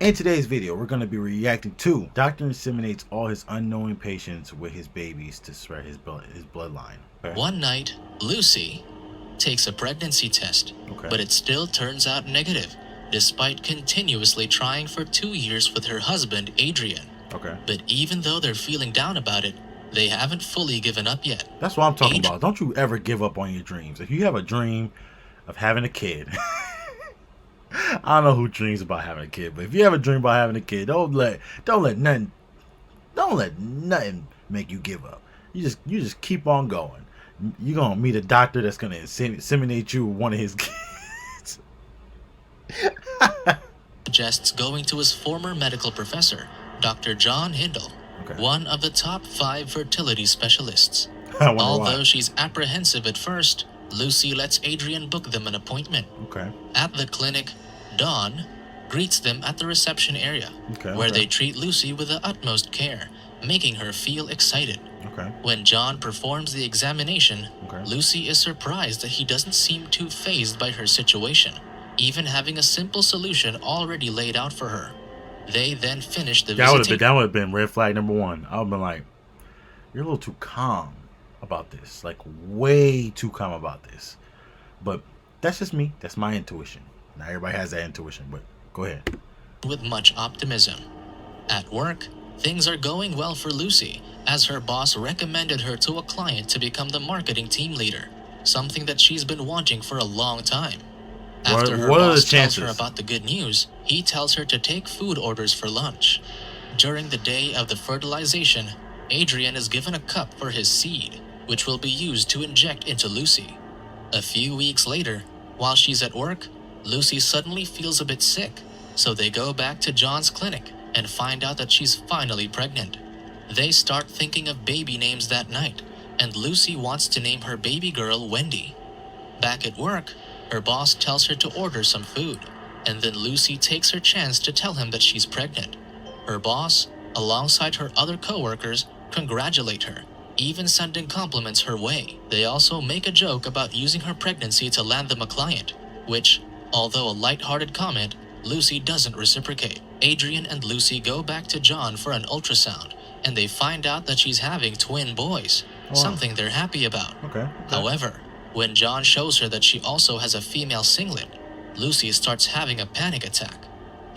In today's video, we're going to be reacting to Dr. Inseminates all his unknowing patients with his babies to spread his bloodline. Okay. One night, Lucy takes a pregnancy test, but it still turns out negative, despite continuously trying for 2 years with her husband, Adrian. Okay. But even though they're feeling down about it, they haven't fully given up yet. That's what I'm talking about. Don't you ever give up on your dreams. If you have a dream of having a kid, I don't know who dreams about having a kid, but if you have a dream about having a kid, don't let nothing make you give up. You just keep on going. You're gonna meet a doctor that's gonna inseminate you with one of his kids. Suggests going to his former medical professor, Dr. John Hindle, one of the top 5 fertility specialists. Although she's apprehensive at first, Lucy lets Adrian book them an appointment. At the clinic, Dawn greets them at the reception area, where they treat Lucy with the utmost care, making her feel excited. When John performs the examination, Lucy is surprised that he doesn't seem too fazed by her situation, even having a simple solution already laid out for her. They then finish the visitation. That would have been red flag number 1. I would have been like, you're a little too calm about this. Like, way too calm about this. But that's just me. That's my intuition. Not everybody has that intuition, but go ahead. With much optimism. At work, things are going well for Lucy, as her boss recommended her to a client to become the marketing team leader, something that she's been wanting for a long time. After her boss tells her about the good news, he tells her to take food orders for lunch. During the day of the fertilization, Adrian is given a cup for his seed, which will be used to inject into Lucy. A few weeks later, while she's at work, Lucy suddenly feels a bit sick, so they go back to John's clinic and find out that she's finally pregnant. They start thinking of baby names that night, and Lucy wants to name her baby girl Wendy. Back at work, her boss tells her to order some food, and then Lucy takes her chance to tell him that she's pregnant. Her boss, alongside her other co-workers, congratulate her, even sending compliments her way. They also make a joke about using her pregnancy to land them a client, which, although a light-hearted comment, Lucy doesn't reciprocate. Adrian and Lucy go back to John for an ultrasound, and they find out that she's having twin boys, something they're happy about. However, when John shows her that she also has a female singlet, Lucy starts having a panic attack.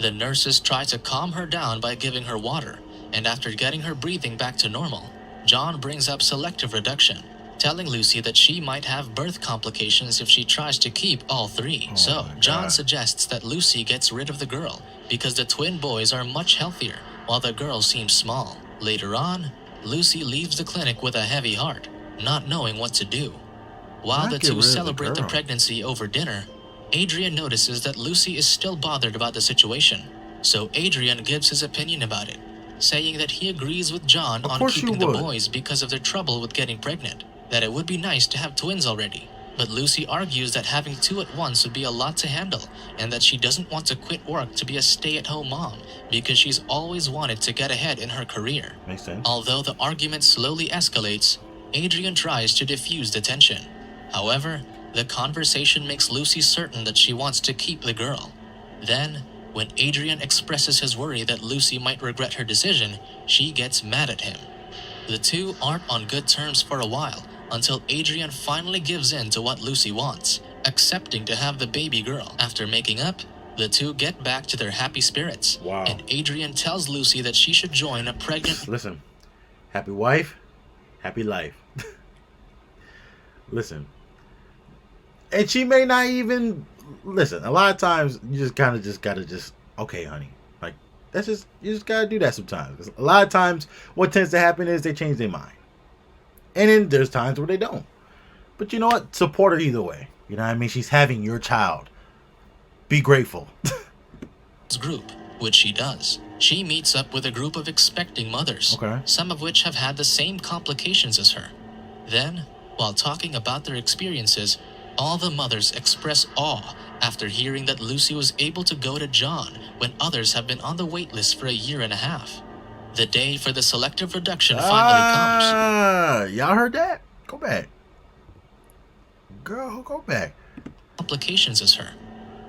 The nurses try to calm her down by giving her water, and after getting her breathing back to normal, John brings up selective reduction, telling Lucy that she might have birth complications if she tries to keep all 3. So, John suggests that Lucy gets rid of the girl, because the twin boys are much healthier, while the girl seems small. Later on, Lucy leaves the clinic with a heavy heart, not knowing what to do. While the two celebrate the pregnancy over dinner, Adrian notices that Lucy is still bothered about the situation, so Adrian gives his opinion about it, saying that he agrees with John on keeping the boys because of their trouble with getting pregnant, that it would be nice to have twins already. But Lucy argues that having 2 at once would be a lot to handle, and that she doesn't want to quit work to be a stay-at-home mom because she's always wanted to get ahead in her career. Makes sense. Although the argument slowly escalates, Adrian tries to diffuse the tension. However, the conversation makes Lucy certain that she wants to keep the girl. Then, when Adrian expresses his worry that Lucy might regret her decision, she gets mad at him. The two aren't on good terms for a while, until Adrian finally gives in to what Lucy wants, accepting to have the baby girl. After making up, the two get back to their happy spirits, and Adrian tells Lucy that she should join a pregnant... Listen, happy wife, happy life. Listen. And she may not even... Listen, a lot of times, you just kind of gotta okay, honey. Like, you just gotta do that sometimes. 'Cause a lot of times, what tends to happen is they change their mind. And then there's times where they don't. But you know what? Support her either way. You know what I mean? She's having your child. Be grateful. Group, which she does. She meets up with a group of expecting mothers, some of which have had the same complications as her. Then, while talking about their experiences, all the mothers express awe after hearing that Lucy was able to go to John when others have been on the wait list for a year and a half. The day for the selective reduction finally comes. Y'all heard that? Go back. Girl, go back. Complications as her.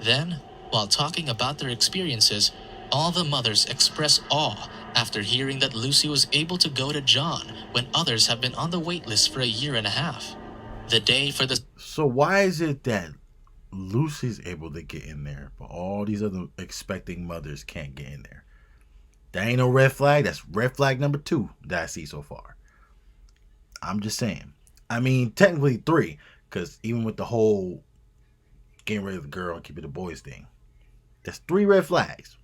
Then, while talking about their experiences, All the mothers express awe after hearing that Lucy was able to go to John when others have been on the wait list for a year and a half. The day for the So why is it that Lucy's able to get in there, but all these other expecting mothers can't get in there? That ain't no red flag. That's red flag number 2 that I see so far. I'm just saying. I mean, technically 3, because even with the whole getting rid of the girl and keeping the boys thing, that's 3 red flags.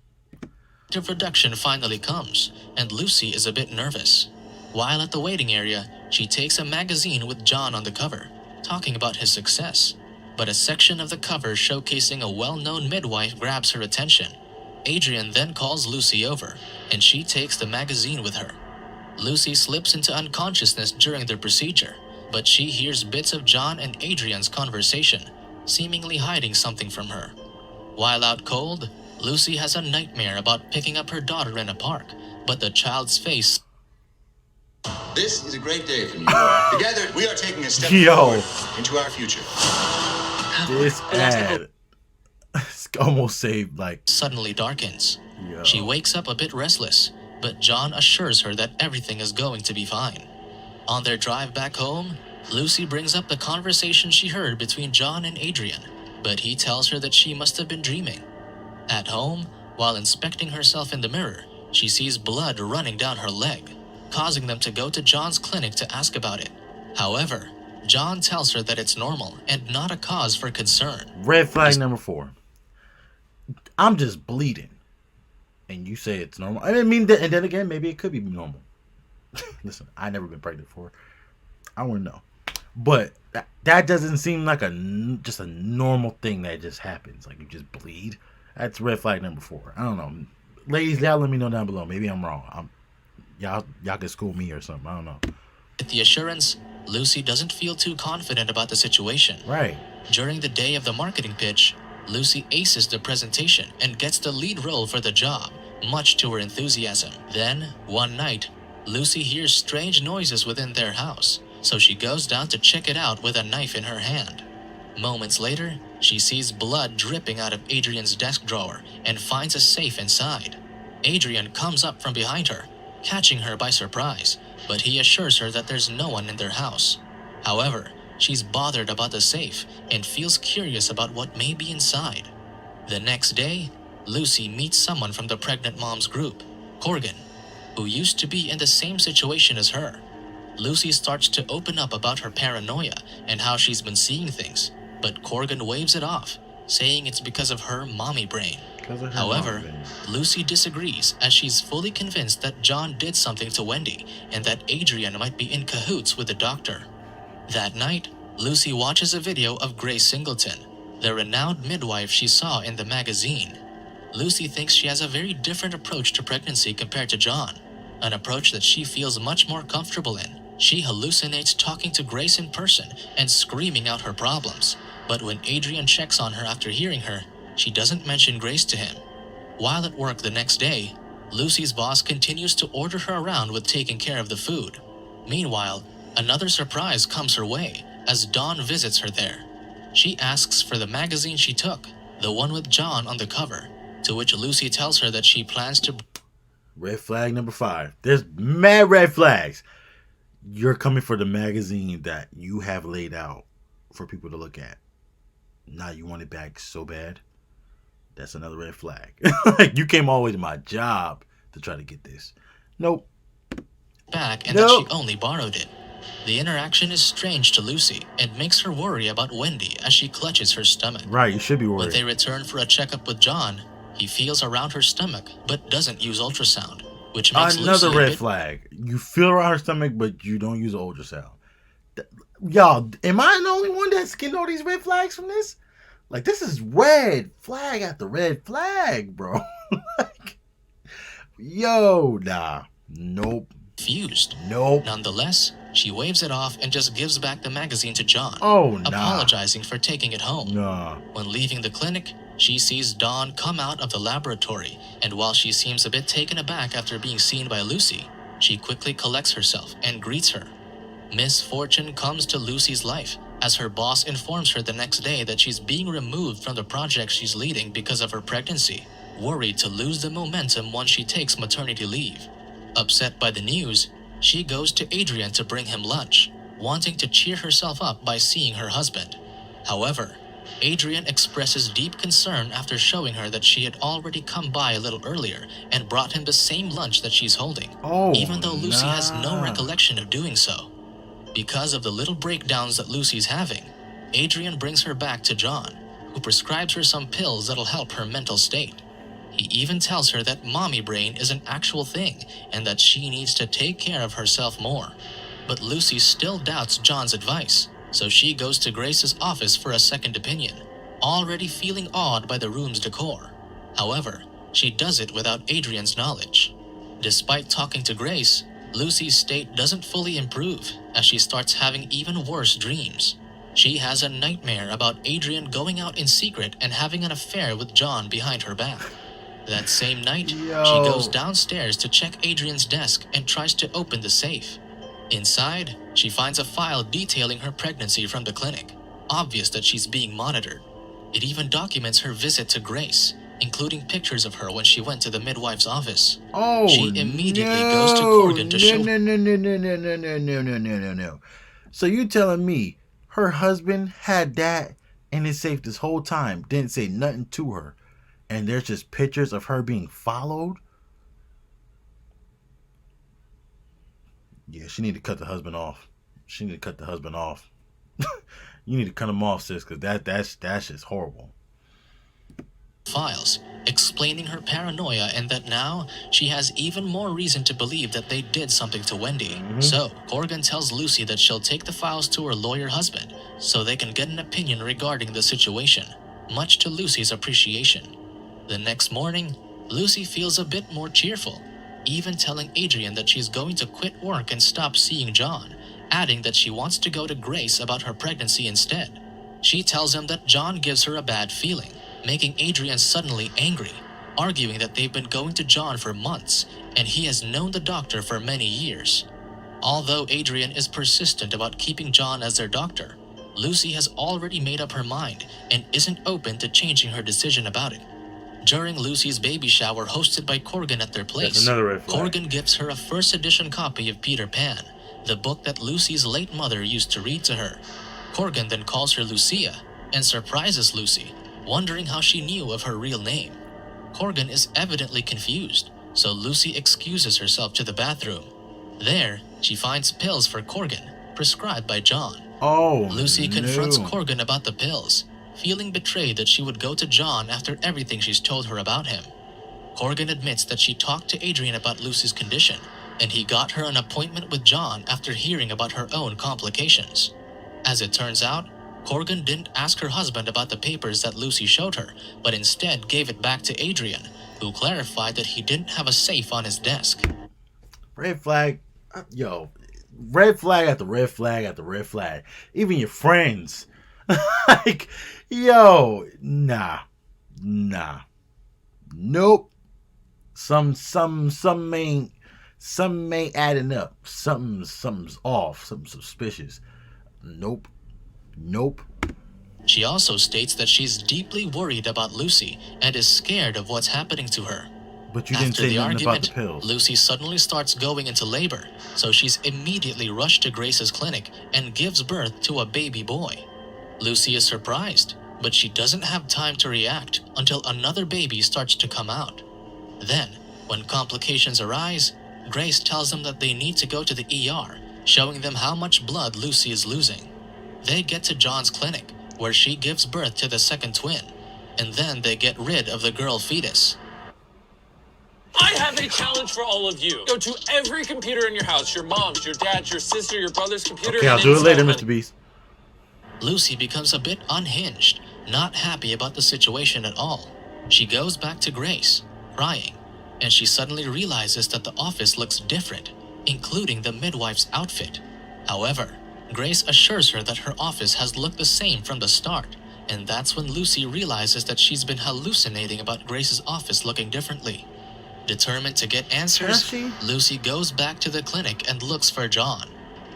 The production finally comes, and Lucy is a bit nervous. While at the waiting area, she takes a magazine with John on the cover, talking about his success. But a section of the cover showcasing a well-known midwife grabs her attention. Adrian then calls Lucy over, and she takes the magazine with her. Lucy slips into unconsciousness during the procedure, but she hears bits of John and Adrian's conversation, seemingly hiding something from her. While out cold, Lucy has a nightmare about picking up her daughter in a park, but the child's face... This is a great day for New York. Together, we are taking a step Yo. forward into our future. This ad almost saved, like... suddenly darkens. Yo. She wakes up a bit restless, but John assures her that everything is going to be fine. On their drive back home, Lucy brings up the conversation she heard between John and Adrian, but he tells her that she must have been dreaming. At home, while inspecting herself in the mirror, she sees blood running down her leg, causing them to go to John's clinic to ask about it. However, John tells her that it's normal and not a cause for concern. Red flag number 4. I'm just bleeding, and you say it's normal. I didn't mean that, and then again, maybe it could be normal. Listen, I never been pregnant before. I wouldn't know, but that doesn't seem like just a normal thing that just happens. Like you just bleed. That's red flag number 4. I don't know, ladies. Y'all let me know down below. Maybe I'm wrong. Y'all can school me or something. I don't know. With the assurance, Lucy doesn't feel too confident about the situation. Right. During the day of the marketing pitch, Lucy aces the presentation and gets the lead role for the job, much to her enthusiasm. Then, one night, Lucy hears strange noises within their house, so she goes down to check it out with a knife in her hand. Moments later, she sees blood dripping out of Adrian's desk drawer and finds a safe inside. Adrian comes up from behind her, catching her by surprise, but he assures her that there's no one in their house. However, she's bothered about the safe and feels curious about what may be inside. The next day, Lucy meets someone from the pregnant mom's group, Corgan, who used to be in the same situation as her. Lucy starts to open up about her paranoia and how she's been seeing things, but Corgan waves it off, saying it's because of her mommy brain. However, Lucy disagrees as she's fully convinced that John did something to Wendy and that Adrian might be in cahoots with the doctor. That night, Lucy watches a video of Grace Singleton, the renowned midwife she saw in the magazine. Lucy thinks she has a very different approach to pregnancy compared to John, an approach that she feels much more comfortable in. She hallucinates talking to Grace in person and screaming out her problems, but when Adrian checks on her after hearing her, she doesn't mention Grace to him. While at work the next day, Lucy's boss continues to order her around with taking care of the food. Meanwhile, another surprise comes her way as Dawn visits her there. She asks for the magazine she took, the one with John on the cover, to which Lucy tells her that she plans to... Red flag number 5. There's mad red flags. You're coming for the magazine that you have laid out for people to look at. Now you want it back so bad. That's another red flag. Like, you came all the way to my job to try to get this. Nope. Back and that she only borrowed it. The interaction is strange to Lucy and makes her worry about Wendy as she clutches her stomach. Right, you should be worried. When they return for a checkup with John, he feels around her stomach but doesn't use ultrasound, which makes another Lucy red flag. You feel around her stomach, but you don't use ultrasound. Y'all, am I the only one that's getting all these red flags from this? Like, this is red flag after red flag, bro. Like, yo, nah. Nope. Confused. Nope. Nonetheless, she waves it off and just gives back the magazine to John, nah. apologizing for taking it home. Nah. When leaving the clinic, she sees Dawn come out of the laboratory, and while she seems a bit taken aback after being seen by Lucy, she quickly collects herself and greets her. Misfortune comes to Lucy's life as her boss informs her the next day that she's being removed from the project she's leading because of her pregnancy. worried to lose the momentum once she takes maternity leave. Upset by the news, she goes to Adrian to bring him lunch, wanting to cheer herself up by seeing her husband. However, Adrian expresses deep concern after showing her that she had already come by a little earlier and brought him the same lunch that she's holding, even though Lucy has no recollection of doing so. Because of the little breakdowns that Lucy's having, Adrian brings her back to John, who prescribes her some pills that'll help her mental state. He even tells her that mommy brain is an actual thing and that she needs to take care of herself more. But Lucy still doubts John's advice, so she goes to Grace's office for a second opinion, already feeling awed by the room's decor. However, she does it without Adrian's knowledge. Despite talking to Grace, Lucy's state doesn't fully improve as she starts having even worse dreams. She has a nightmare about Adrian going out in secret and having an affair with John behind her back. That same night, she goes downstairs to check Adrian's desk and tries to open the safe. Inside, she finds a file detailing her pregnancy from the clinic, obvious that she's being monitored. It even documents her visit to Grace, including pictures of her when she went to the midwife's office. She immediately goes to Corgan to show... No. So you telling me her husband had that in his safe this whole time, didn't say nothing to her, and there's just pictures of her being followed? Yeah, she need to cut the husband off. You need to cut him off, sis, because that's just horrible. Files explaining her paranoia and that now she has even more reason to believe that they did something to Wendy. So Corgan tells Lucy that she'll take the files to her lawyer husband so they can get an opinion regarding the situation, much to Lucy's appreciation. The next morning, Lucy feels a bit more cheerful, even telling Adrian that she's going to quit work and stop seeing John, adding that she wants to go to Grace about her pregnancy instead. She tells him that John gives her a bad feeling, making Adrian suddenly angry, arguing that they've been going to John for months and he has known the doctor for many years. Although Adrian is persistent about keeping John as their doctor, Lucy has already made up her mind and isn't open to changing her decision about it. During Lucy's baby shower hosted by Corgan at their place, Corgan gives her a first edition copy of Peter Pan, the book that Lucy's late mother used to read to her. Corgan then calls her Lucia and surprises Lucy, wondering how she knew of her real name. Corgan is evidently confused, so Lucy excuses herself to the bathroom. There, she finds pills for Corgan, prescribed by John. Lucy confronts Corgan about the pills, feeling betrayed that she would go to John after everything she's told her about him. Corgan admits that she talked to Adrian about Lucy's condition, and he got her an appointment with John after hearing about her own complications. As it turns out, Corgan didn't ask her husband about the papers that Lucy showed her, but instead gave it back to Adrian, who clarified that he didn't have a safe on his desk. Red flag. Red flag after red flag after red flag. Even your friends. Like, nah. Nope. Some ain't adding up. Something's off. Something suspicious. Nope. She also states that she's deeply worried about Lucy and is scared of what's happening to her. But you didn't say nothing about the pills. Lucy suddenly starts going into labor, so she's immediately rushed to Grace's clinic and gives birth to a baby boy. Lucy is surprised, but she doesn't have time to react until another baby starts to come out. Then, when complications arise, Grace tells them that they need to go to the ER, showing them how much blood Lucy is losing. They get to John's clinic, where she gives birth to the second twin, and then they get rid of the girl fetus. I have a challenge for all of you. Go to every computer in your house, your mom's, your dad's, your sister, your brother's computer. Okay, I'll do it later, Mr. Beast. Lucy becomes a bit unhinged, not happy about the situation at all. She goes back to Grace, crying, and she suddenly realizes that the office looks different, including the midwife's outfit. However, Grace assures her that her office has looked the same from the start, and that's when Lucy realizes that she's been hallucinating about Grace's office looking differently. Determined to get answers, Lucy goes back to the clinic and looks for John.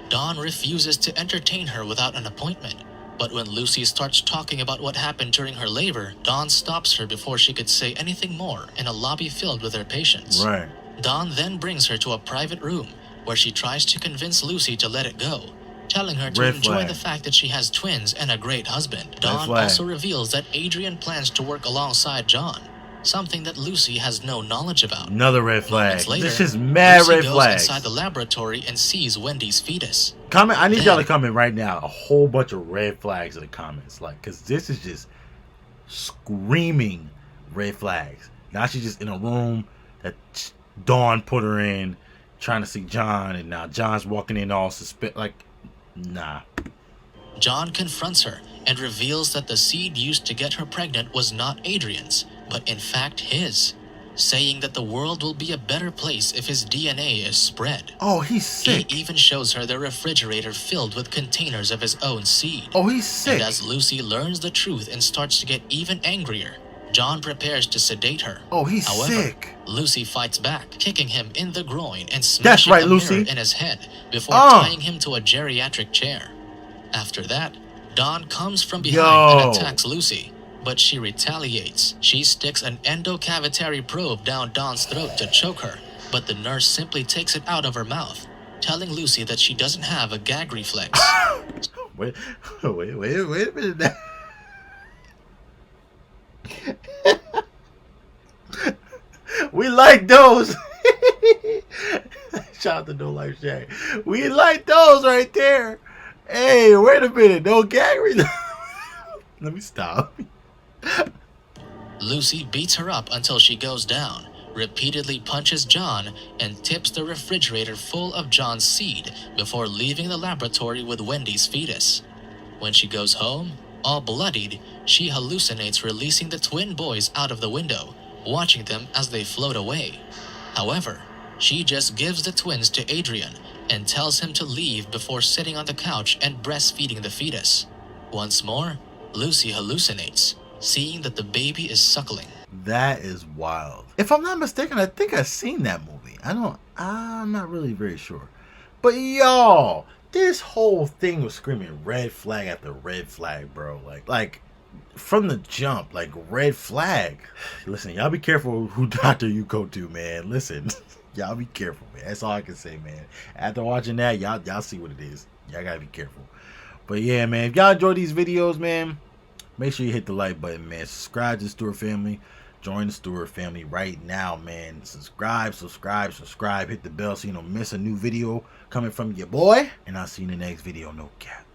Dawn refuses to entertain her without an appointment, But when Lucy starts talking about what happened during her labor, Dawn stops her before she could say anything more in a lobby filled with her patients. Right. Dawn then brings her to a private room where she tries to convince Lucy to let it go, telling her to Red enjoy flag. the fact that she has twins and a great husband. Dawn flag. also reveals that Adrian plans to work alongside John, something that Lucy has no knowledge about. Another red flag. Moments later, This is mad Lucy red goes flags. inside the laboratory and sees Wendy's fetus. Comment. I need Then- y'all to comment right now. A whole bunch of red flags in the comments, like, cause this is just screaming red flags. Now she's just in a room that Dawn put her in, trying to see John, and now John's walking in all suspect. Like, nah. John confronts her and reveals that the seed used to get her pregnant was not Adrian's, but in fact his, saying that the world will be a better place if his DNA is spread. Oh, he's sick. He even shows her the refrigerator filled with containers of his own seed. Oh, he's sick. And as Lucy learns the truth and starts to get even angrier, John prepares to sedate her. Oh, he's However, sick. Lucy fights back, kicking him in the groin and That's smashing right, a Lucy. mirror in his head before Uh. tying him to a geriatric chair. After that, Dawn comes from behind Yo. and attacks Lucy, but she retaliates. She sticks an endocavitary probe down Dawn's throat to choke her, but the nurse simply takes it out of her mouth, telling Lucy that she doesn't have a gag reflex. Wait a minute. We like those. Shout out to No Life Shack. We like those right there. Hey, wait a minute. No gag. Let me stop. Lucy beats her up until she goes down, repeatedly punches John, and tips the refrigerator full of John's seed before leaving the laboratory with Wendy's fetus. When she goes home, all bloodied, she hallucinates releasing the twin boys out of the window, watching them as they float away. However, she just gives the twins to Adrian and tells him to leave before sitting on the couch and breastfeeding the fetus. Once more, Lucy hallucinates, seeing that the baby is suckling. That is wild. If I'm not mistaken, I think I've seen that movie. I'm not really very sure. But y'all, this whole thing was screaming red flag after red flag, bro. Like from the jump, like red flag. Listen, y'all be careful who doctor you go to, man. Listen, y'all be careful, man. That's all I can say, man. After watching that, y'all see what it is. Y'all gotta be careful. But yeah, man, if y'all enjoy these videos, man, make sure you hit the like button, man. Subscribe to the Stewart family. Join the Stewart family right now, man. Subscribe. Hit the bell so you don't miss a new video coming from your boy. And I'll see you in the next video. No cap.